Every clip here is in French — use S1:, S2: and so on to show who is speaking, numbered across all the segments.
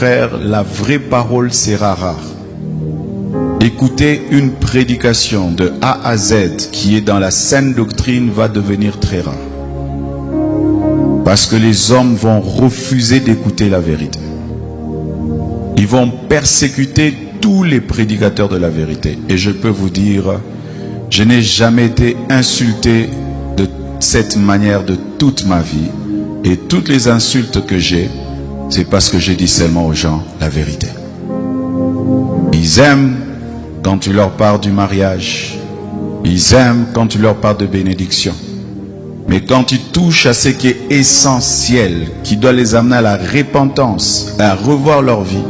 S1: frères, la vraie parole sera rare. Écouter une prédication de A à Z qui est dans la saine doctrine va devenir très rare. Parce que les hommes vont refuser d'écouter la vérité. Ils vont persécuter tous les prédicateurs de la vérité. Et je peux vous dire, je n'ai jamais été insulté de cette manière de toute ma vie. Et toutes les insultes que j'ai, c'est parce que je dis seulement aux gens la vérité. Ils aiment quand tu leur parles du mariage. Ils aiment quand tu leur parles de bénédiction. Mais quand tu touches à ce qui est essentiel, qui doit les amener à la repentance, à revoir leur vie,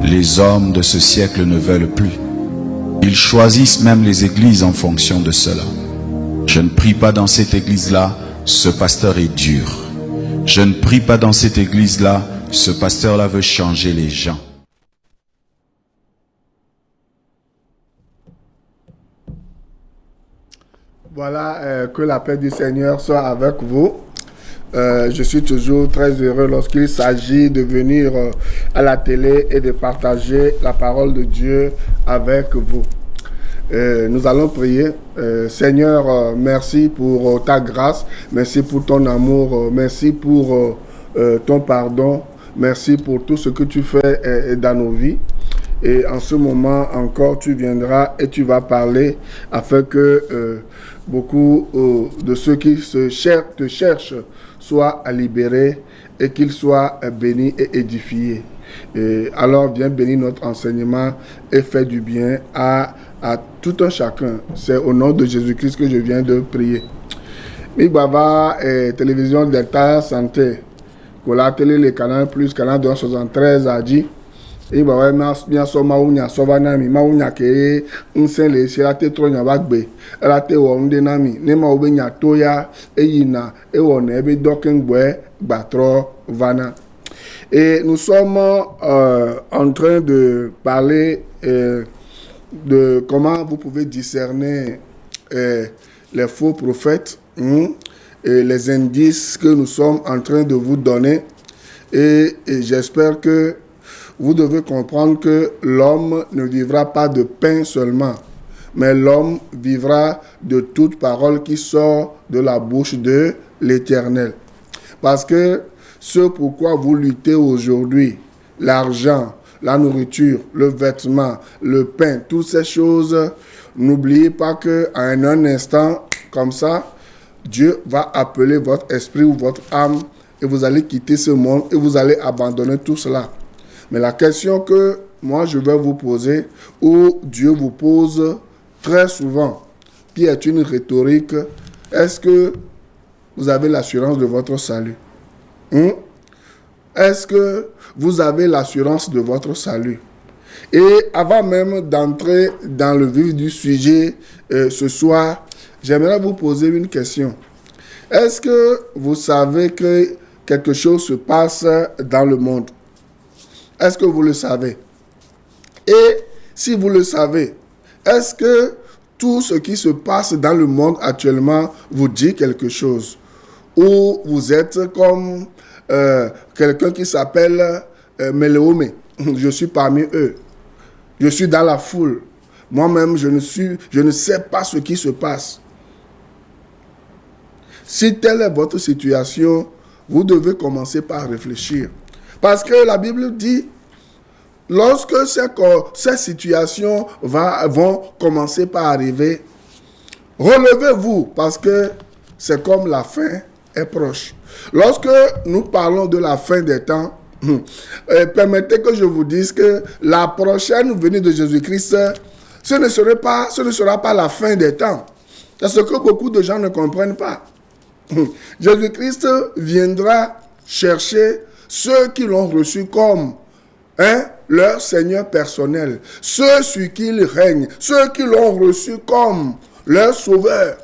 S1: les hommes de ce siècle ne veulent plus. Ils choisissent même les églises en fonction de cela. Je ne prie pas dans cette église-là, ce pasteur est dur. Je ne prie pas dans cette église-là, ce pasteur-là veut changer les gens.
S2: Voilà, que la paix du Seigneur soit avec vous. Je suis toujours très heureux lorsqu'il s'agit de venir à la télé et de partager la parole de Dieu avec vous. Nous allons prier. Seigneur, merci pour ta grâce, merci pour ton amour, merci pour ton pardon, merci pour tout ce que tu fais dans nos vies. Et en ce moment encore, tu viendras et tu vas parler afin que beaucoup de ceux qui te cherchent soient libérés et qu'ils soient bénis et édifiés. Et alors, viens bénir notre enseignement et fais du bien à tout un chacun. C'est au nom de Jésus-Christ que je viens de prier. Mibaba télévision Delta Santé, que la télé, le canal plus, canal 273 a dit. Et bah ouais, bien sûr, maounya sovanami, maounya ke unsen le si la te tronya bagbe, la te wonde nami, ne ma obenya toya, eyina, e wone ebe doken bwe, batro vana. Et nous sommes en train de parler de comment vous pouvez discerner les faux prophètes, et les indices que nous sommes en train de vous donner. Et j'espère que vous devez comprendre que l'homme ne vivra pas de pain seulement, mais l'homme vivra de toute parole qui sort de la bouche de l'Éternel. Parce que ce pourquoi vous luttez aujourd'hui, l'argent, la nourriture, le vêtement, le pain, toutes ces choses, n'oubliez pas qu'à un instant comme ça, Dieu va appeler votre esprit ou votre âme et vous allez quitter ce monde et vous allez abandonner tout cela. Mais la question que moi je vais vous poser, ou Dieu vous pose très souvent, qui est une rhétorique, est-ce que vous avez l'assurance de votre salut? Est-ce que vous avez l'assurance de votre salut? Et avant même d'entrer dans le vif du sujet ce soir, j'aimerais vous poser une question. Est-ce que vous savez que quelque chose se passe dans le monde? Est-ce que vous le savez? Et si vous le savez, est-ce que tout ce qui se passe dans le monde actuellement vous dit quelque chose? Ou vous êtes comme quelqu'un qui s'appelle Méléomé. Je suis parmi eux. Je suis dans la foule. Moi-même, je ne sais pas ce qui se passe. Si telle est votre situation, vous devez commencer par réfléchir. Parce que la Bible dit, lorsque ces situations vont commencer par arriver, relevez-vous parce que c'est comme la fin est proche. Lorsque nous parlons de la fin des temps, permettez que je vous dise que la prochaine venue de Jésus-Christ, ce ne sera pas la fin des temps. C'est ce que beaucoup de gens ne comprennent pas. Jésus-Christ viendra chercher ceux qui l'ont reçu comme leur Seigneur personnel, ceux sur qui il règne, ceux qui l'ont reçu comme leur Sauveur.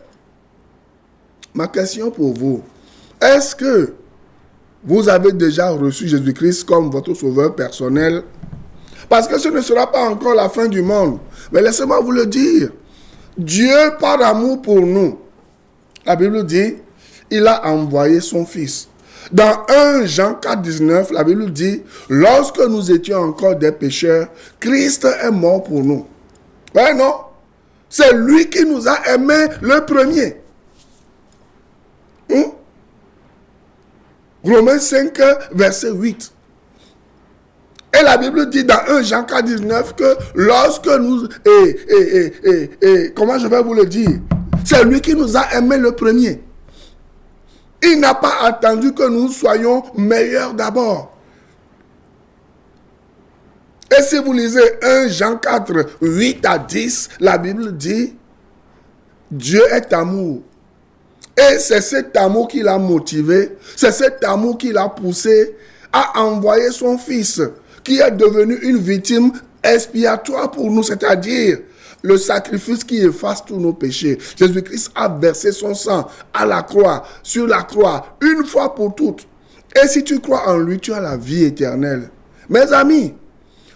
S2: Ma question pour vous, est-ce que vous avez déjà reçu Jésus-Christ comme votre Sauveur personnel? Parce que ce ne sera pas encore la fin du monde. Mais laissez-moi vous le dire. Dieu, par amour pour nous, la Bible dit, il a envoyé son Fils. Dans 1 Jean 4, 19, la Bible dit, lorsque nous étions encore des pécheurs, Christ est mort pour nous. Ouais, non? C'est lui qui nous a aimés le premier. Romains 5, verset 8. Et la Bible dit dans 1 Jean 4, 19 que lorsque nous... comment je vais vous le dire? C'est lui qui nous a aimés le premier. Il n'a pas attendu que nous soyons meilleurs d'abord. Et si vous lisez 1 Jean 4, 8 à 10, la Bible dit, Dieu est amour. Et c'est cet amour qui l'a motivé, c'est cet amour qui l'a poussé à envoyer son fils, qui est devenu une victime expiatoire pour nous, c'est-à-dire le sacrifice qui efface tous nos péchés. Jésus-Christ a versé son sang à la croix, sur la croix, une fois pour toutes. Et si tu crois en lui, tu as la vie éternelle. Mes amis,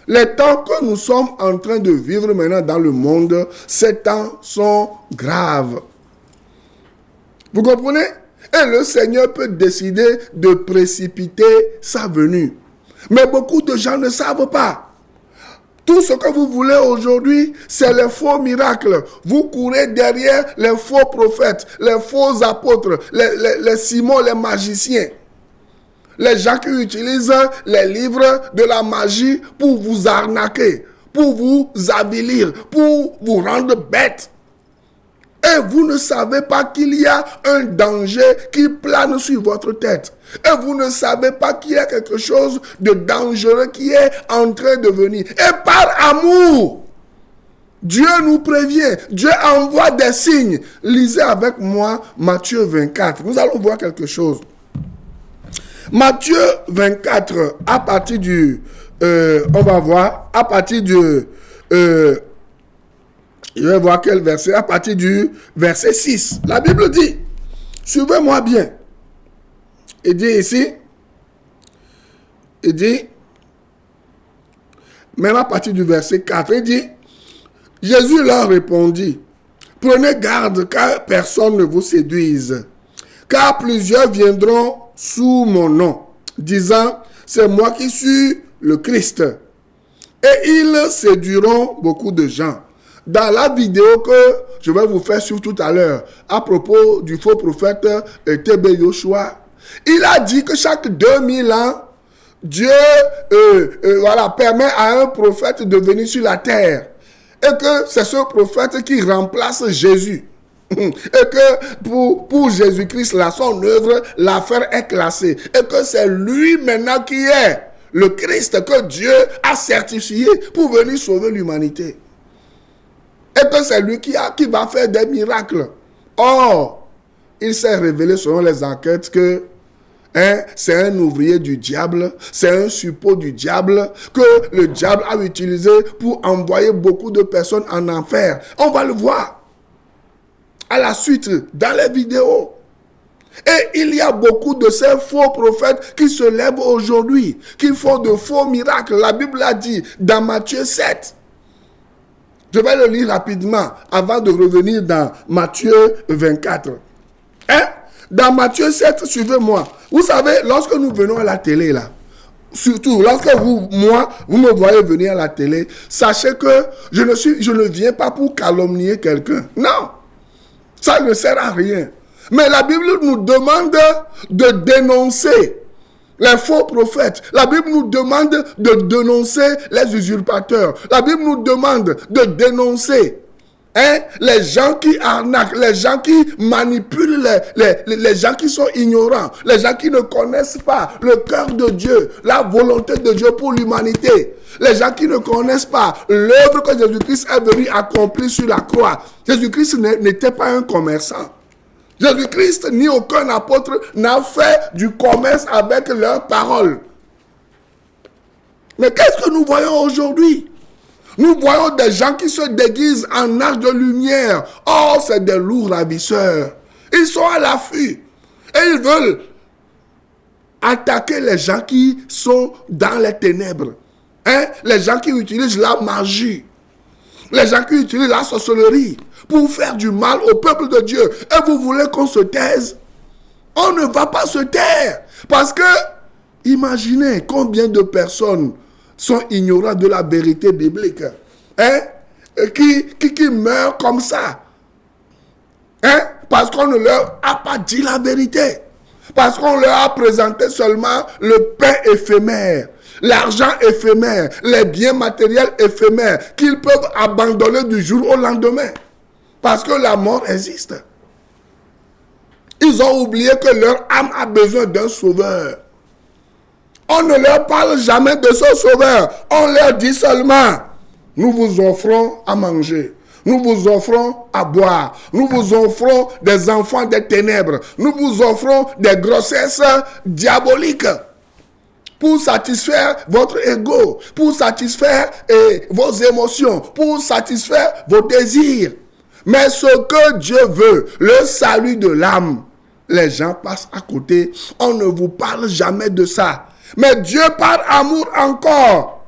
S2: les temps que nous sommes en train de vivre maintenant dans le monde, ces temps sont graves. Vous comprenez? Et le Seigneur peut décider de précipiter sa venue. Mais beaucoup de gens ne savent pas. Tout ce que vous voulez aujourd'hui, c'est les faux miracles. Vous courez derrière les faux prophètes, les faux apôtres, les Simons, les magiciens. Les gens qui utilisent les livres de la magie pour vous arnaquer, pour vous avilir, pour vous rendre bête. Et vous ne savez pas qu'il y a un danger qui plane sur votre tête. Et vous ne savez pas qu'il y a quelque chose de dangereux qui est en train de venir. Et par amour, Dieu nous prévient. Dieu envoie des signes. Lisez avec moi Matthieu 24. Nous allons voir quelque chose. Matthieu 24, à partir du... on va voir, à partir du... je vais voir quel verset, à partir du verset 6. La Bible dit, suivez-moi bien. Il dit ici, il dit, même à partir du verset 4, il dit, Jésus leur répondit, prenez garde car personne ne vous séduise, car plusieurs viendront sous mon nom, disant, c'est moi qui suis le Christ. Et ils séduiront beaucoup de gens. Dans la vidéo que je vais vous faire sur tout à l'heure, à propos du faux prophète T.B. Joshua, il a dit que chaque 2000 ans, Dieu permet à un prophète de venir sur la terre. Et que c'est ce prophète qui remplace Jésus. Et que pour Jésus-Christ, son œuvre, l'affaire est classée. Et que c'est lui maintenant qui est le Christ que Dieu a certifié pour venir sauver l'humanité. Et que c'est lui qui va faire des miracles. Or, il s'est révélé selon les enquêtes que c'est un ouvrier du diable, c'est un suppôt du diable que le diable a utilisé pour envoyer beaucoup de personnes en enfer. On va le voir à la suite dans les vidéos. Et il y a beaucoup de ces faux prophètes qui se lèvent aujourd'hui, qui font de faux miracles. La Bible a dit dans Matthieu 7. Je vais le lire rapidement avant de revenir dans Matthieu 24. Dans Matthieu 7, suivez-moi. Vous savez, lorsque nous venons à la télé, là, surtout lorsque vous me voyez venir à la télé, sachez que je ne viens pas pour calomnier quelqu'un. Non, ça ne sert à rien. Mais la Bible nous demande de dénoncer les faux prophètes. La Bible nous demande de dénoncer les usurpateurs. La Bible nous demande de dénoncer les gens qui arnaquent, les gens qui manipulent, les gens qui sont ignorants, les gens qui ne connaissent pas le cœur de Dieu, la volonté de Dieu pour l'humanité. Les gens qui ne connaissent pas l'œuvre que Jésus-Christ est venu accomplir sur la croix. Jésus-Christ n'était pas un commerçant. Jésus-Christ ni aucun apôtre n'a fait du commerce avec leurs paroles. Mais qu'est-ce que nous voyons aujourd'hui? Nous voyons des gens qui se déguisent en anges de lumière. Oh, c'est des loups ravisseurs. Ils sont à l'affût. Et ils veulent attaquer les gens qui sont dans les ténèbres. Les gens qui utilisent la magie. Les gens qui utilisent la sorcellerie pour faire du mal au peuple de Dieu. Et vous voulez qu'on se taise? On ne va pas se taire. Parce que, imaginez combien de personnes sont ignorantes de la vérité biblique. Hein? Qui meurent comme ça. Hein? Parce qu'on ne leur a pas dit la vérité. Parce qu'on leur a présenté seulement le pain éphémère, l'argent éphémère, les biens matériels éphémères qu'ils peuvent abandonner du jour au lendemain. Parce que la mort existe. Ils ont oublié que leur âme a besoin d'un sauveur. On ne leur parle jamais de ce sauveur. On leur dit seulement, nous vous offrons à manger. Nous vous offrons à boire. Nous vous offrons des enfants des ténèbres. Nous vous offrons des grossesses diaboliques pour satisfaire votre ego, pour satisfaire vos émotions, pour satisfaire vos désirs. Mais ce que Dieu veut, le salut de l'âme, les gens passent à côté. On ne vous parle jamais de ça. Mais Dieu par amour encore.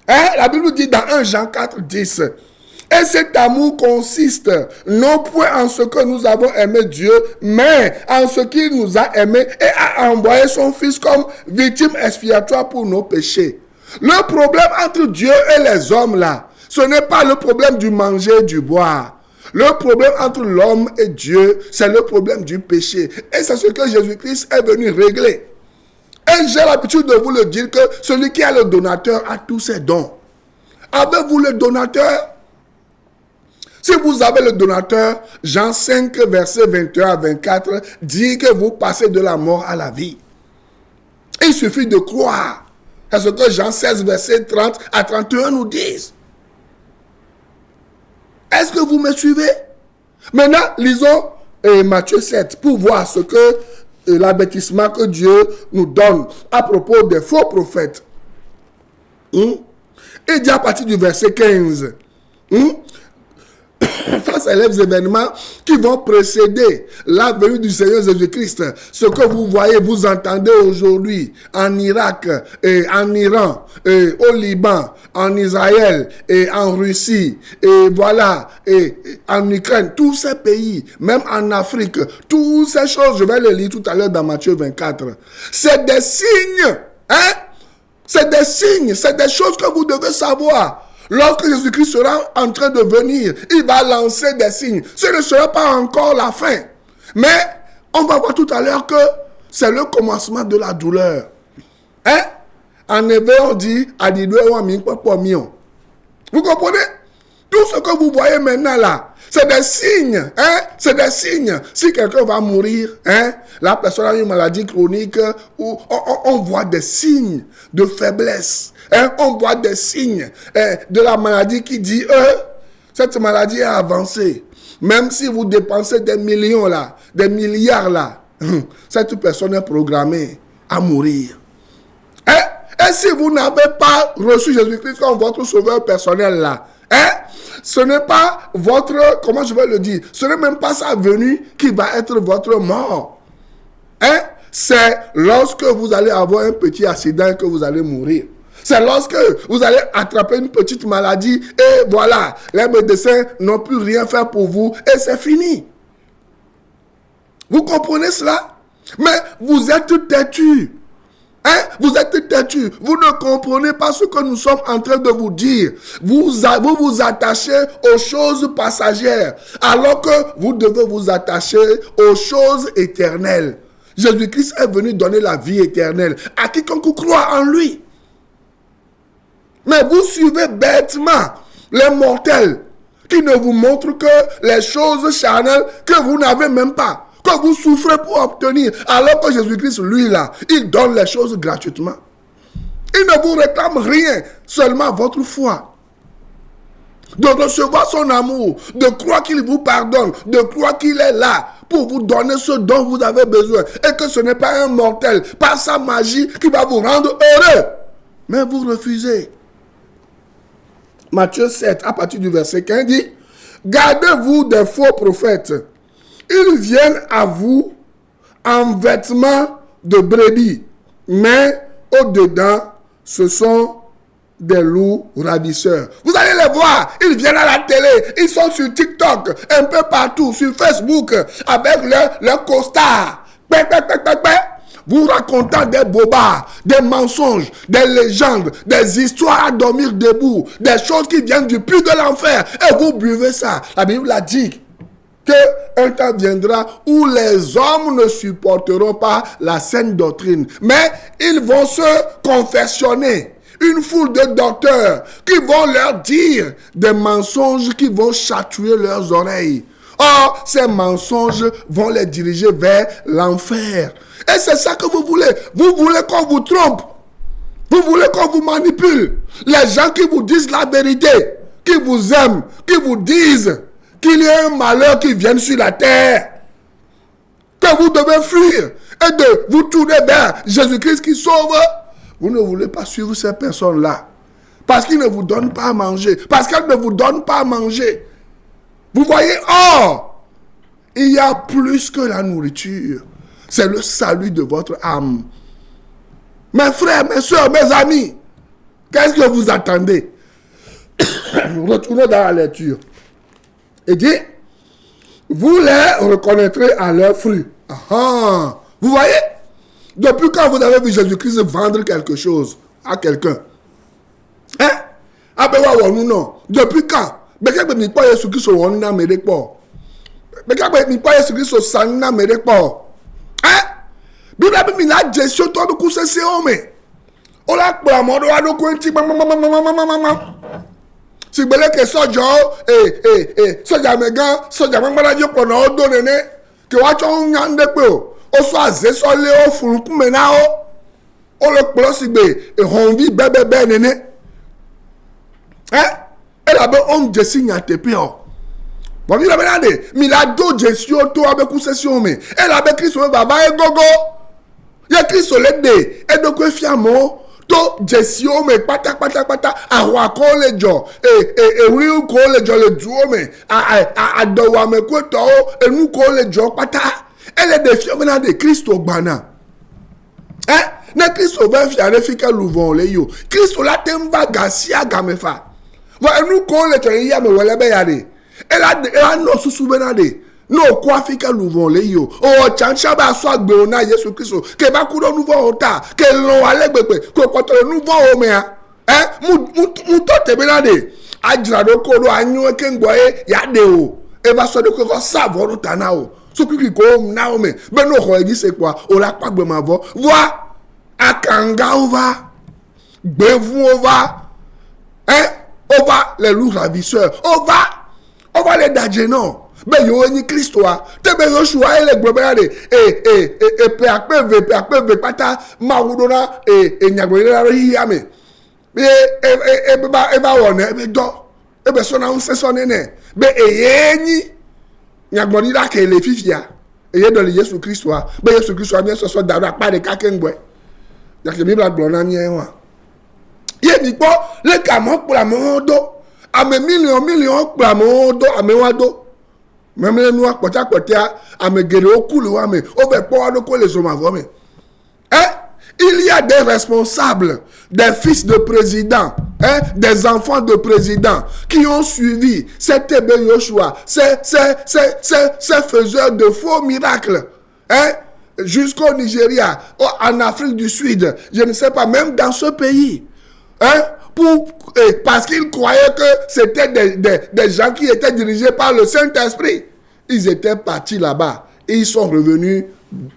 S2: Hein? La Bible dit dans 1 Jean 4, 10. Et cet amour consiste non point en ce que nous avons aimé Dieu, mais en ce qu'il nous a aimés et a envoyé son Fils comme victime expiatoire pour nos péchés. Le problème entre Dieu et les hommes là, ce n'est pas le problème du manger et du boire. Le problème entre l'homme et Dieu, c'est le problème du péché. Et c'est ce que Jésus-Christ est venu régler. Et j'ai l'habitude de vous le dire que celui qui est le donateur a tous ses dons. Avez-vous le donateur? Si vous avez le donateur, Jean 5, verset 21 à 24, dit que vous passez de la mort à la vie. Il suffit de croire. C'est ce que Jean 16, verset 30 à 31 nous disent. Est-ce que vous me suivez? Maintenant, lisons Matthieu 7 pour voir ce que l'avertissement que Dieu nous donne à propos des faux prophètes. Il dit à partir du verset 15. Ça, c'est les événements qui vont précéder la venue du Seigneur Jésus-Christ. Ce que vous voyez, vous entendez aujourd'hui en Irak, et en Iran, et au Liban, en Israël, et en Russie, et voilà, et en Ukraine, tous ces pays, même en Afrique, toutes ces choses, je vais les lire tout à l'heure dans Matthieu 24. C'est des signes, hein? C'est des signes, c'est des choses que vous devez savoir. Lorsque Jésus-Christ sera en train de venir, il va lancer des signes. Ce ne sera pas encore la fin. Mais on va voir tout à l'heure que c'est le commencement de la douleur. Hein? En hébreu, on dit vous comprenez? Tout ce que vous voyez maintenant là, c'est des signes. Hein? C'est des signes. Si quelqu'un va mourir, hein? La personne a une maladie chronique, où on voit des signes de faiblesse. Hein? On voit des signes de la maladie qui dit, cette maladie est avancée. Même si vous dépensez des millions là, des milliards là, cette personne est programmée à mourir. Hein? Et si vous n'avez pas reçu Jésus-Christ comme votre sauveur personnel là, hein? Ce n'est pas votre, comment je vais le dire, ce n'est même pas sa venue qui va être votre mort. Hein? C'est lorsque vous allez avoir un petit accident que vous allez mourir. C'est lorsque vous allez attraper une petite maladie et voilà, les médecins n'ont plus rien fait pour vous et c'est fini. Vous comprenez cela? Mais vous êtes têtus. Hein? Vous êtes têtus. Vous ne comprenez pas ce que nous sommes en train de vous dire. Vous vous attachez aux choses passagères alors que vous devez vous attacher aux choses éternelles. Jésus-Christ est venu donner la vie éternelle à quiconque croit en lui. Mais vous suivez bêtement les mortels qui ne vous montrent que les choses charnelles que vous n'avez même pas, que vous souffrez pour obtenir, alors que Jésus-Christ, lui là, il donne les choses gratuitement. Il ne vous réclame rien, seulement votre foi. De recevoir son amour, de croire qu'il vous pardonne, de croire qu'il est là pour vous donner ce dont vous avez besoin. Et que ce n'est pas un mortel, pas sa magie qui va vous rendre heureux. Mais vous refusez. Matthieu 7, à partir du verset 15, dit, gardez-vous des faux prophètes. Ils viennent à vous en vêtements de brebis, mais au-dedans, ce sont des loups ravisseurs. Vous allez les voir, ils viennent à la télé, ils sont sur TikTok, un peu partout, sur Facebook, avec leur costard. vous racontant des bobards, des mensonges, des légendes, des histoires à dormir debout, des choses qui viennent du puits de l'enfer, et vous buvez ça. La Bible a dit qu'un temps viendra où les hommes ne supporteront pas la saine doctrine, mais ils vont se confessionner. Une foule de docteurs qui vont leur dire des mensonges qui vont chatouiller leurs oreilles. Or, ces mensonges vont les diriger vers l'enfer. Et c'est ça que vous voulez. Vous voulez qu'on vous trompe. Vous voulez qu'on vous manipule. Les gens qui vous disent la vérité, qui vous aiment, qui vous disent qu'il y a un malheur qui vient sur la terre, que vous devez fuir et de vous tourner vers Jésus-Christ qui sauve. Vous ne voulez pas suivre ces personnes-là. Parce qu'ils ne vous donnent pas à manger. Parce qu'elles ne vous donnent pas à manger. Vous voyez, il y a plus que la nourriture. C'est le salut de votre âme. Mes frères, mes soeurs, mes amis, qu'est-ce que vous attendez? Retournez dans la lecture. Et dit, vous les reconnaîtrez à leurs fruits. Vous voyez? Depuis quand vous avez vu Jésus-Christ vendre quelque chose à quelqu'un? Non. Depuis quand? Jésus-Christ o so azeso le o furukun mena o le kplo sigbe e honvi bebe nene e la be om jesi nya tepe o bo mi la be na de mi la do jesi o to abe ku session me e la be Kristo baba e gogo ye Kristo le de e do ko fiamo to jesi o me pata awa ko le jo e ri ko le jo le duo me a do wa me ko to e nu ko le jo pata. Elle est défiée maintenant de Christo Bana. Ne Christo va faire fika louvon le yo. Christo la temba gasia gamefa. Wa nous ko le toni ya me wele be yade. Elle a no susu benade. No ko fika louvon le yo. O chancha ba so agbe ona Yesu Christo. Ke ba ku do nouveau ota. Ke lo ale gbegbe. Ko ko to nouveau o me a. Mu to te benade. Ajra do ko do anyu ke ngboye yade o. E ba so de ko savo do tana o. Ce qui comme Naomi, ben non, on dit c'est quoi? On l'a pas bien avant. Vois, à Kanga on va, Bevou on va, on va les loups ravisseurs, on va les dadjenon. Ben yo ni Christ toi, te ben yo choix les globales et pe pata maudona et nyagolera riame. Et ba wona be do, e be sona on se sonene. Be eyeni Nyagmoni la ke le fifia. Et de Jésus Christ wa. Ben Jésus Christ wa bien so dara pa de kakengwe. Yak Bible la blona nyen wa. Ye mi po le kamo pour la mondo. A me million pour la mondo a me wado. Même le noir pota a me gere o kulu wa me. O be po wado ko les hommes avo me. Il y a des responsables, des fils de présidents, des enfants de présidents qui ont suivi cet Ebe Yoshua, ces faiseurs de faux miracles, jusqu'au Nigeria, en Afrique du Sud, je ne sais pas, même dans ce pays, parce qu'ils croyaient que c'était des gens qui étaient dirigés par le Saint-Esprit. Ils étaient partis là-bas et ils sont revenus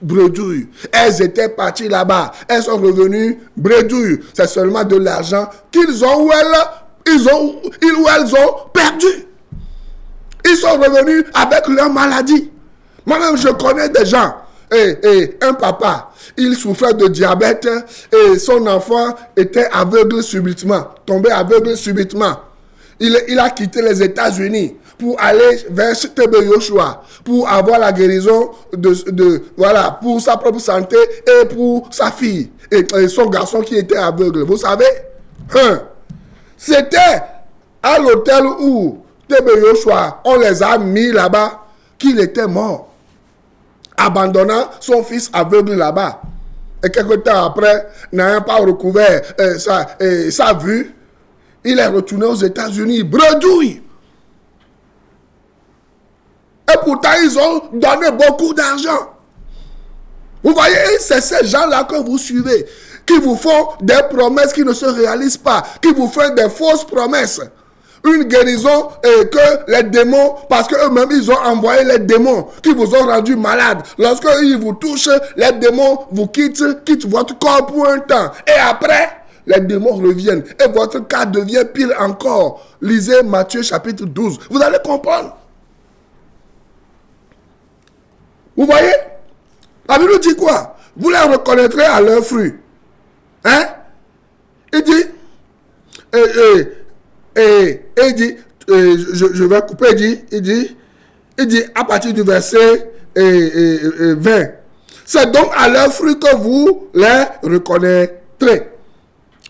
S2: bredouille. Elles étaient parties là-bas. Elles sont revenues bredouille. C'est seulement de l'argent qu'ils ont ou elles ont perdu. Ils sont revenus avec leur maladie. Moi-même, je connais des gens. Un papa, il souffrait de diabète et son enfant était aveugle subitement. Tombé aveugle subitement. Il a quitté les États-Unis pour aller vers Tebe Yoshua, pour avoir la guérison voilà, pour sa propre santé et pour sa fille et son garçon qui était aveugle. Vous savez, c'était à l'hôtel où Tebe Yoshua, on les a mis là-bas, qu'il était mort, abandonnant son fils aveugle là-bas. Et quelque temps après, n'ayant pas recouvert sa vue, il est retourné aux États-Unis, bredouille. Et pourtant, ils ont donné beaucoup d'argent. Vous voyez, c'est ces gens-là que vous suivez, qui vous font des promesses qui ne se réalisent pas, qui vous font des fausses promesses. Une guérison et que les démons, parce qu'eux-mêmes, ils ont envoyé les démons qui vous ont rendu malade. Lorsqu'ils vous touchent, les démons vous quittent votre corps pour un temps. Et après, les démons reviennent. Et votre cas devient pire encore. Lisez Matthieu chapitre 12. Vous allez comprendre. Vous voyez? La Bible dit quoi? Vous les reconnaîtrez à leurs fruits. Hein? Il dit... il dit, je vais couper, il dit à partir du verset 20, c'est donc à leurs fruits que vous les reconnaîtrez.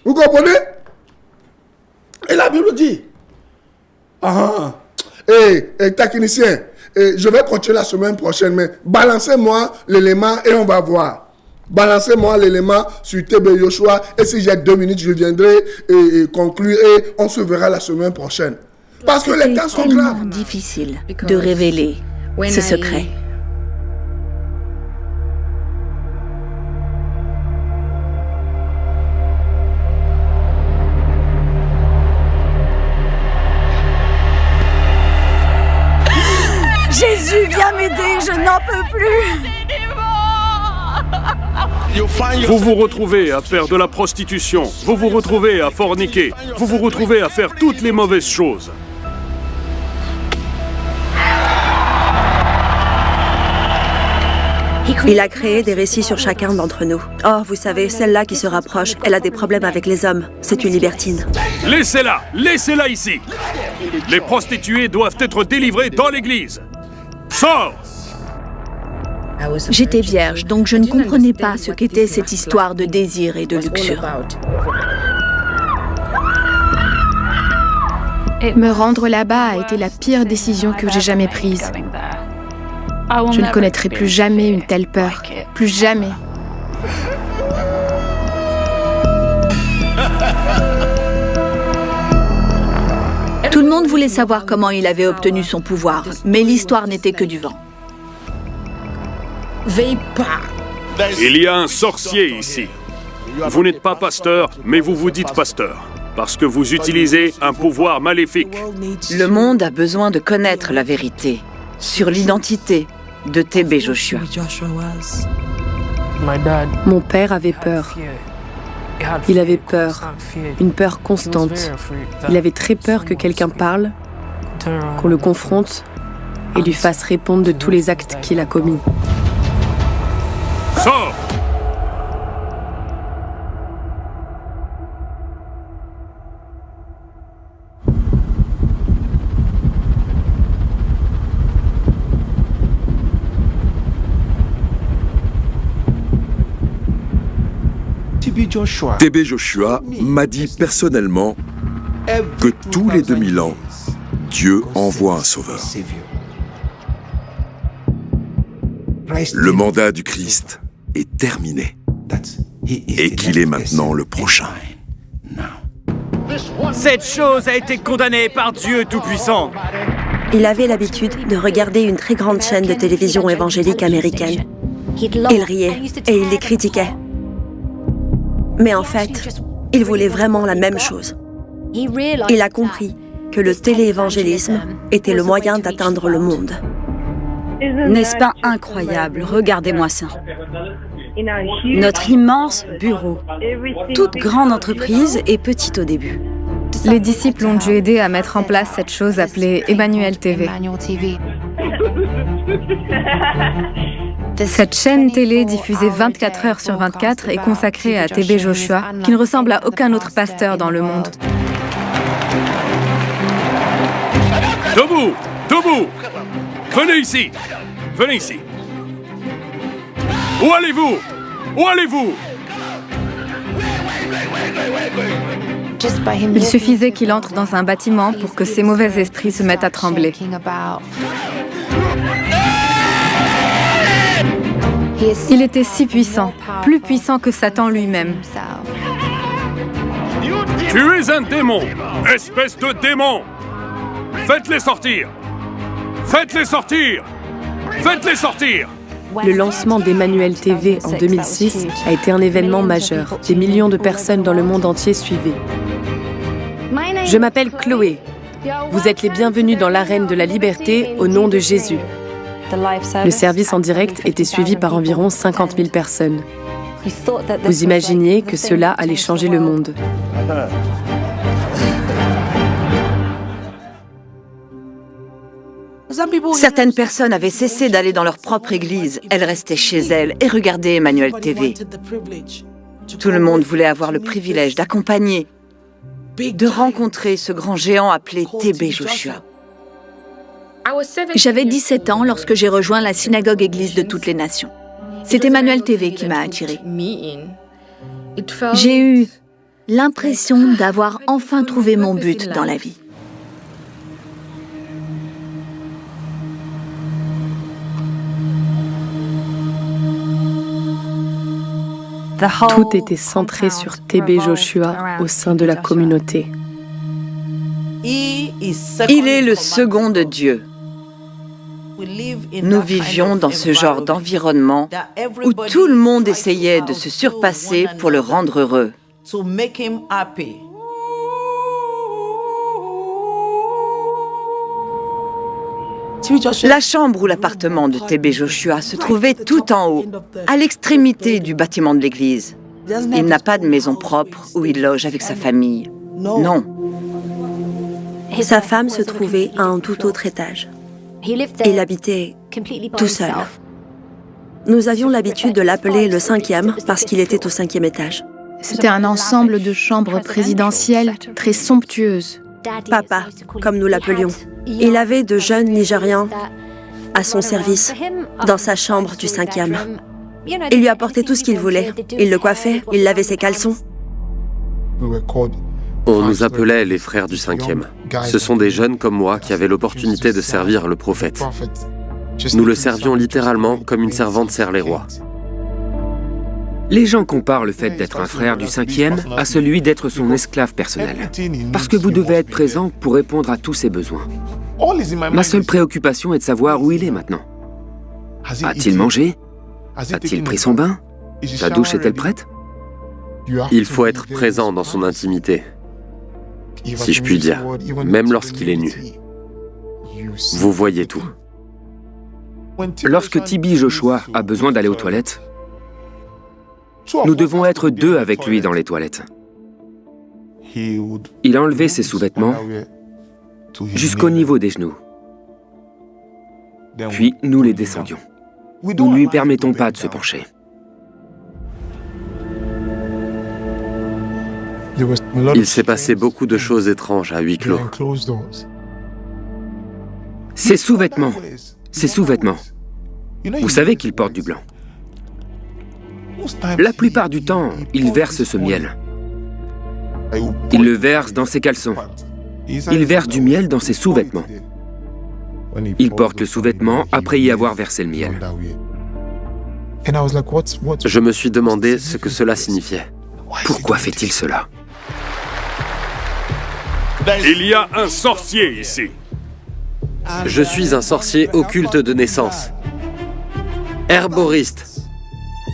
S2: Vous comprenez? Et la Bible dit, technicien, je vais continuer la semaine prochaine, mais balancez-moi l'élément et on va voir. Balancez-moi l'élément sur TB Joshua et si j'ai 2 minutes, je viendrai conclure et on se verra la semaine prochaine. Parce que les temps sont graves.
S3: C'est difficile de révéler ce secret.
S4: Jésus, viens m'aider, je n'en peux plus.
S5: Vous vous retrouvez à faire de la prostitution, vous vous retrouvez à forniquer, vous vous retrouvez à faire toutes les mauvaises choses.
S3: Il a créé des récits sur chacun d'entre nous. Oh, vous savez, celle-là qui se rapproche, elle a des problèmes avec les hommes. C'est une libertine.
S5: Laissez-la, laissez-la ici. Les prostituées doivent être délivrées dans l'église. Sors!
S3: J'étais vierge, donc je ne comprenais pas ce qu'était cette histoire de désir et de luxure.
S6: Me rendre là-bas a été la pire décision que j'ai jamais prise. Je ne connaîtrai plus jamais une telle peur. Plus jamais.
S3: Tout le monde voulait savoir comment il avait obtenu son pouvoir, mais l'histoire n'était que du vent.
S5: Il y a un sorcier ici. Vous n'êtes pas pasteur, mais vous vous dites pasteur. Parce que vous utilisez un pouvoir maléfique.
S3: Le monde a besoin de connaître la vérité sur l'identité de TB Joshua.
S6: Mon père avait peur. Il avait peur, une peur constante. Il avait très peur que quelqu'un parle, qu'on le confronte et lui fasse répondre de tous les actes qu'il a commis.
S5: Sors!
S7: TB Joshua m'a dit personnellement que tous les 2000 ans, Dieu envoie un sauveur. Le mandat du Christ est terminé et qu'il est maintenant le prochain.
S8: Cette chose a été condamnée par Dieu Tout-Puissant.
S3: Il avait l'habitude de regarder une très grande chaîne de télévision évangélique américaine. Il riait et il les critiquait. Mais en fait, il voulait vraiment la même chose. Il a compris que le téléévangélisme était le moyen d'atteindre le monde.
S4: N'est-ce pas incroyable? Regardez-moi ça. Notre immense bureau. Toute grande entreprise est petite au début.
S6: Les disciples ont dû aider à mettre en place cette chose appelée Emmanuel TV. Cette chaîne télé diffusée 24 heures sur 24 est consacrée à TB Joshua, qui ne ressemble à aucun autre pasteur dans le monde.
S5: Debout! Debout! Venez ici! Venez ici! Où allez-vous? Où allez-vous?
S6: Il suffisait qu'il entre dans un bâtiment pour que ces mauvais esprits se mettent à trembler. Il était si puissant, plus puissant que Satan lui-même.
S5: Tu es un démon! Espèce de démon! Faites-les sortir! Faites-les sortir! Faites-les sortir!
S6: Le lancement d'Emmanuel TV en 2006 a été un événement majeur. Des millions de personnes dans le monde entier suivaient. Je m'appelle Chloé. Vous êtes les bienvenus dans l'arène de la liberté au nom de Jésus. Le service en direct était suivi par environ 50 000 personnes. Vous imaginiez que cela allait changer le monde.
S9: Certaines personnes avaient cessé d'aller dans leur propre église. Elles restaient chez elles et regardaient Emmanuel TV. Tout le monde voulait avoir le privilège d'accompagner, de rencontrer ce grand géant appelé TB Joshua. J'avais 17 ans lorsque j'ai rejoint la synagogue Église de toutes les nations. C'est Emmanuel TV qui m'a attirée. J'ai eu l'impression d'avoir enfin trouvé mon but dans la vie.
S6: Tout était centré sur TB Joshua au sein de la communauté.
S9: Il est le second de Dieu. Nous vivions dans ce genre d'environnement où tout le monde essayait de se surpasser pour le rendre heureux. La chambre ou l'appartement de TB Joshua se trouvait tout en haut, à l'extrémité du bâtiment de l'église. Il n'a pas de maison propre où il loge avec sa famille. Non.
S3: Sa femme se trouvait à un tout autre étage. Il habitait tout seul. Nous avions l'habitude de l'appeler le 5e parce qu'il était au 5e étage.
S10: C'était un ensemble de chambres présidentielles très somptueuses.
S3: Papa, comme nous l'appelions. Il avait de jeunes Nigérians à son service, dans sa chambre du 5e. Il lui apportait tout ce qu'il voulait. Il le coiffait, il lavait ses caleçons.
S11: On nous appelait les frères du 5e. Ce sont des jeunes comme moi qui avaient l'opportunité de servir le prophète. Nous le servions littéralement comme une servante sert les rois.
S12: Les gens comparent le fait d'être un frère du 5e à celui d'être son esclave personnel. Parce que vous devez être présent pour répondre à tous ses besoins. Ma seule préoccupation est de savoir où il est maintenant. A-t-il mangé? A-t-il pris son bain? Sa douche est-elle prête?
S11: Il faut être présent dans son intimité, si je puis dire, même lorsqu'il est nu. Vous voyez tout.
S12: Lorsque TB Joshua a besoin d'aller aux toilettes, nous devons être deux avec lui dans les toilettes. Il a enlevé ses sous-vêtements jusqu'au niveau des genoux. Puis nous les descendions. Nous ne lui permettons pas de se pencher.
S11: Il s'est passé beaucoup de choses étranges à huis clos.
S12: Ses sous-vêtements. Ses sous-vêtements. Vous savez qu'il porte du blanc. La plupart du temps, il verse ce miel. Il le verse dans ses caleçons. Il verse du miel dans ses sous-vêtements. Il porte le sous-vêtement après y avoir versé le miel.
S11: Je me suis demandé ce que cela signifiait.
S12: Pourquoi fait-il cela?
S5: Il y a un sorcier ici.
S11: Je suis un sorcier occulte de naissance. Herboriste.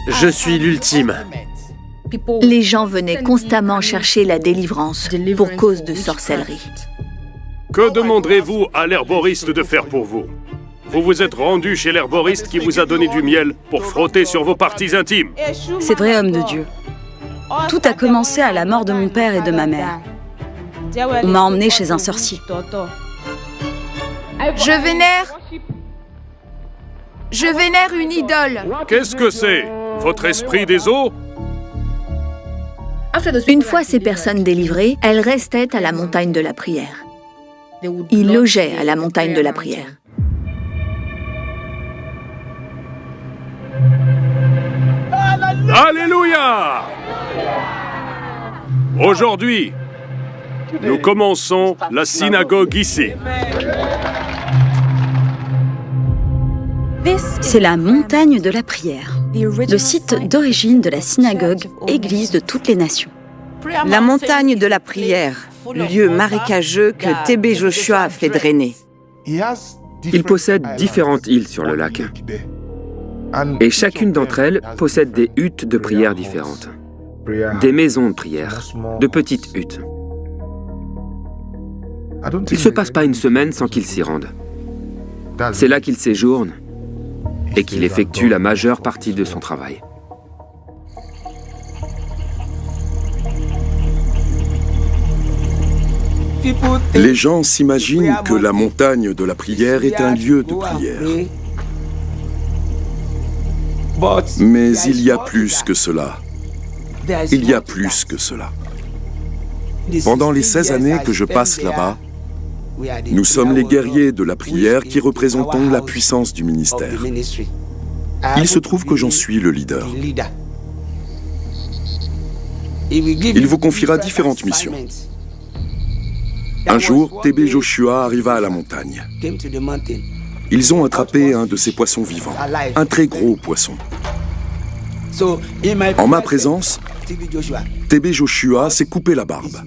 S11: Je suis l'ultime.
S9: Les gens venaient constamment chercher la délivrance pour cause de sorcellerie.
S5: Que demanderez-vous à l'herboriste de faire pour vous? Vous vous êtes rendu chez l'herboriste qui vous a donné du miel pour frotter sur vos parties intimes.
S4: C'est vrai, homme de Dieu. Tout a commencé à la mort de mon père et de ma mère. On m'a emmené chez un sorcier.
S10: Je vénère une idole.
S5: Qu'est-ce que c'est? Votre esprit des eaux?
S9: Une fois ces personnes délivrées, elles restaient à la montagne de la prière. Ils logeaient à la montagne de la prière.
S5: Alléluia! Aujourd'hui, nous commençons la synagogue ici.
S4: C'est la montagne de la prière, le site d'origine de la synagogue Église de toutes les nations.
S9: La montagne de la prière, lieu marécageux que TB Joshua a fait drainer.
S12: Il possède différentes îles sur le lac. Et chacune d'entre elles possède des huttes de prière différentes. Des maisons de prière, de petites huttes. Il ne se passe pas une semaine sans qu'il s'y rende. C'est là qu'il séjourne et qu'il effectue la majeure partie de son travail.
S7: Les gens s'imaginent que la montagne de la prière est un lieu de prière. Mais il y a plus que cela. Il y a plus que cela. Pendant les 16 années que je passe là-bas, nous sommes les guerriers de la prière qui représentons la puissance du ministère. Il se trouve que j'en suis le leader. Il vous confiera différentes missions. Un jour, TB Joshua arriva à la montagne. Ils ont attrapé un de ces poissons vivants, un très gros poisson. En ma présence, TB Joshua s'est coupé la barbe,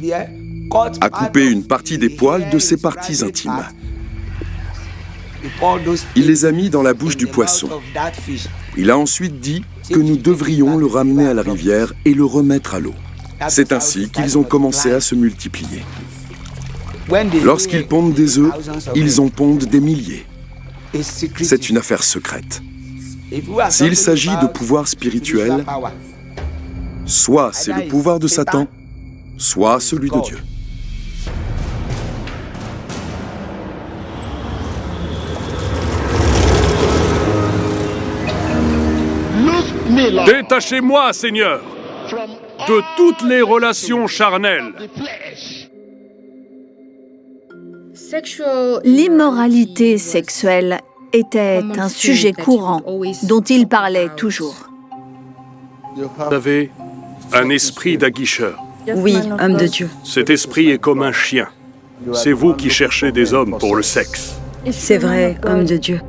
S7: a coupé une partie des poils de ses parties intimes. Il les a mis dans la bouche du poisson. Il a ensuite dit que nous devrions le ramener à la rivière et le remettre à l'eau. C'est ainsi qu'ils ont commencé à se multiplier. Lorsqu'ils pondent des œufs, ils en pondent des milliers. C'est une affaire secrète. S'il s'agit de pouvoir spirituel, soit c'est le pouvoir de Satan, soit celui de Dieu.
S5: Détachez-moi, Seigneur, de toutes les relations charnelles.
S9: L'immoralité sexuelle était un sujet courant dont il parlait toujours.
S5: Vous avez un esprit d'aguicheur.
S4: Oui, homme de Dieu.
S5: Cet esprit est comme un chien. C'est vous qui cherchez des hommes pour le sexe.
S3: C'est vrai, homme de Dieu.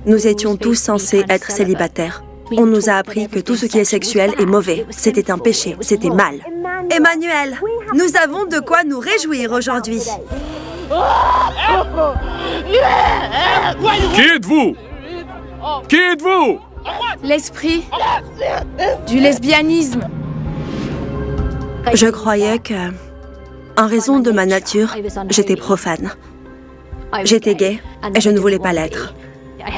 S3: Nous étions tous censés être célibataires. On nous a appris que tout ce qui est sexuel est mauvais. C'était un péché, c'était mal. Emmanuel, nous avons de quoi nous réjouir aujourd'hui.
S5: Qui êtes-vous? Qui êtes-vous?
S10: L'esprit du lesbianisme.
S3: Je croyais que, en raison de ma nature, j'étais profane. J'étais gay et je ne voulais pas l'être.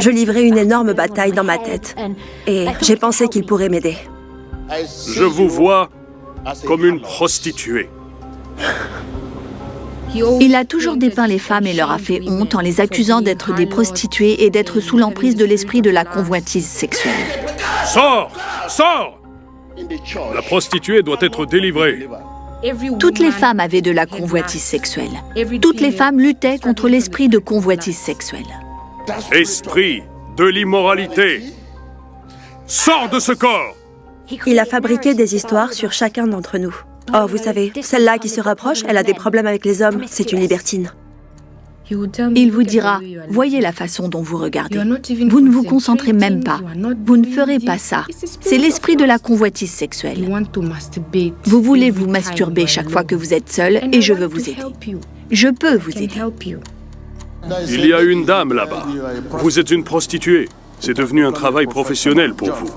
S3: Je livrais une énorme bataille dans ma tête et j'ai pensé qu'il pourrait m'aider.
S5: Je vous vois comme une prostituée.
S9: Il a toujours dépeint les femmes et leur a fait honte en les accusant d'être des prostituées et d'être sous l'emprise de l'esprit de la convoitise sexuelle.
S5: Sors! Sors! La prostituée doit être délivrée.
S9: Toutes les femmes avaient de la convoitise sexuelle. Toutes les femmes luttaient contre l'esprit de convoitise sexuelle.
S5: Esprit de l'immoralité, sors de ce corps!
S3: Il a fabriqué des histoires sur chacun d'entre nous. Oh, vous savez, celle-là qui se rapproche, elle a des problèmes avec les hommes. C'est une libertine.
S9: Il vous dira, voyez la façon dont vous regardez. Vous ne vous concentrez même pas. Vous ne ferez pas ça. C'est l'esprit de la convoitise sexuelle. Vous voulez vous masturber chaque fois que vous êtes seul et je veux vous aider. Je peux vous aider.
S5: Il y a une dame là-bas. Vous êtes une prostituée. C'est devenu un travail professionnel pour vous.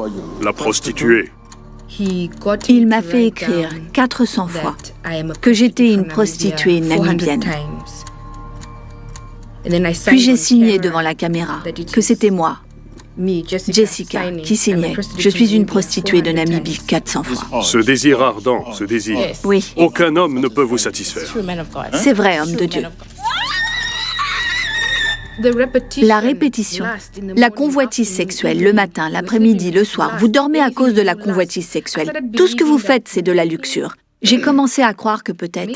S5: La prostituée.
S9: Il m'a fait écrire 400 fois que j'étais une prostituée namibienne. Puis j'ai signé devant la caméra que c'était moi, Jessica, qui signait. Je suis une prostituée de Namibie 400 fois.
S5: Ce désir ardent, ce désir.
S9: Oui.
S5: Aucun homme ne peut vous satisfaire.
S9: C'est vrai, homme de Dieu. La répétition, la convoitise sexuelle, le matin, l'après-midi, le soir. Vous dormez à cause de la convoitise sexuelle. Tout ce que vous faites, c'est de la luxure. J'ai commencé à croire que peut-être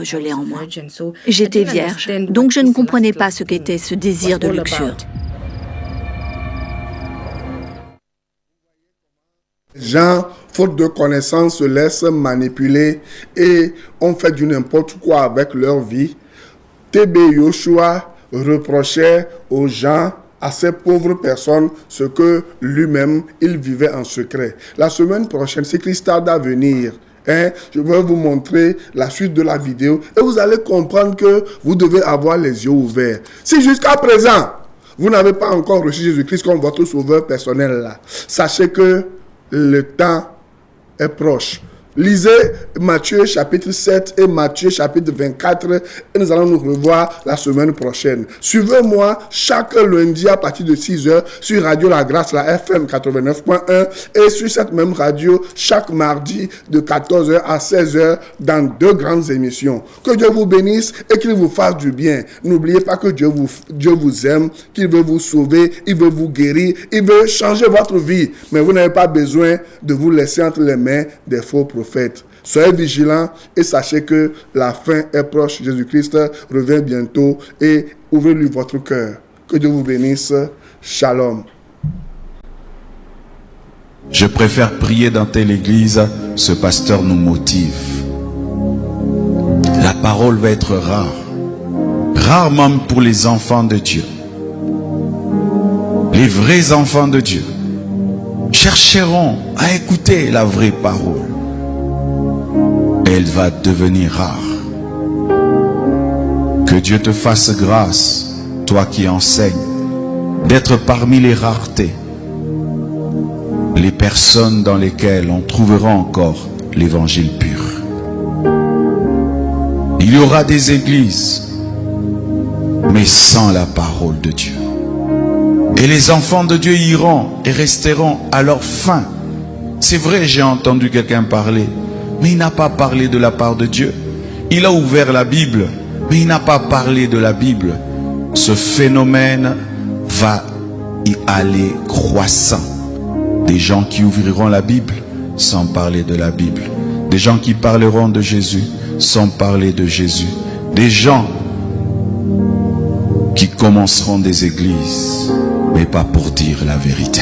S9: je l'ai en moi. J'étais vierge, donc je ne comprenais pas ce qu'était ce désir de luxure.
S2: Les gens, faute de connaissances, se laissent manipuler et ont fait du n'importe quoi avec leur vie. TB Joshua reprochait aux gens, à ces pauvres personnes, ce que lui-même, il vivait en secret. La semaine prochaine, c'est Cristal à venir. Je vais vous montrer la suite de la vidéo et vous allez comprendre que vous devez avoir les yeux ouverts. Si jusqu'à présent, vous n'avez pas encore reçu Jésus-Christ comme votre sauveur personnel là, sachez que le temps est proche. Lisez Matthieu chapitre 7 et Matthieu chapitre 24 et nous allons nous revoir la semaine prochaine. Suivez-moi chaque lundi à partir de 6h sur Radio La Grâce, la FM 89.1 et sur cette même radio chaque mardi de 14h à 16h dans 2 grandes émissions. Que Dieu vous bénisse et qu'il vous fasse du bien. N'oubliez pas que Dieu vous aime, qu'il veut vous sauver, il veut vous guérir, il veut changer votre vie. Mais vous n'avez pas besoin de vous laisser entre les mains des faux prophètes. Soyez vigilants et sachez que la fin est proche. Jésus-Christ revient bientôt et ouvrez-lui votre cœur. Que Dieu vous bénisse. Shalom.
S1: Je préfère prier dans telle église, ce pasteur nous motive. La parole va être rare. Rare même pour les enfants de Dieu. Les vrais enfants de Dieu chercheront à écouter la vraie parole. Elle va devenir rare. Que Dieu te fasse grâce, toi qui enseignes, d'être parmi les raretés, les personnes dans lesquelles on trouvera encore l'évangile pur. Il y aura des églises, mais sans la parole de Dieu. Et les enfants de Dieu iront et resteront à leur fin. C'est vrai, j'ai entendu quelqu'un parler, mais il n'a pas parlé de la part de Dieu. Il a ouvert la Bible, mais il n'a pas parlé de la Bible. Ce phénomène va y aller croissant. Des gens qui ouvriront la Bible sans parler de la Bible. Des gens qui parleront de Jésus sans parler de Jésus. Des gens qui commenceront des églises, mais pas pour dire la vérité.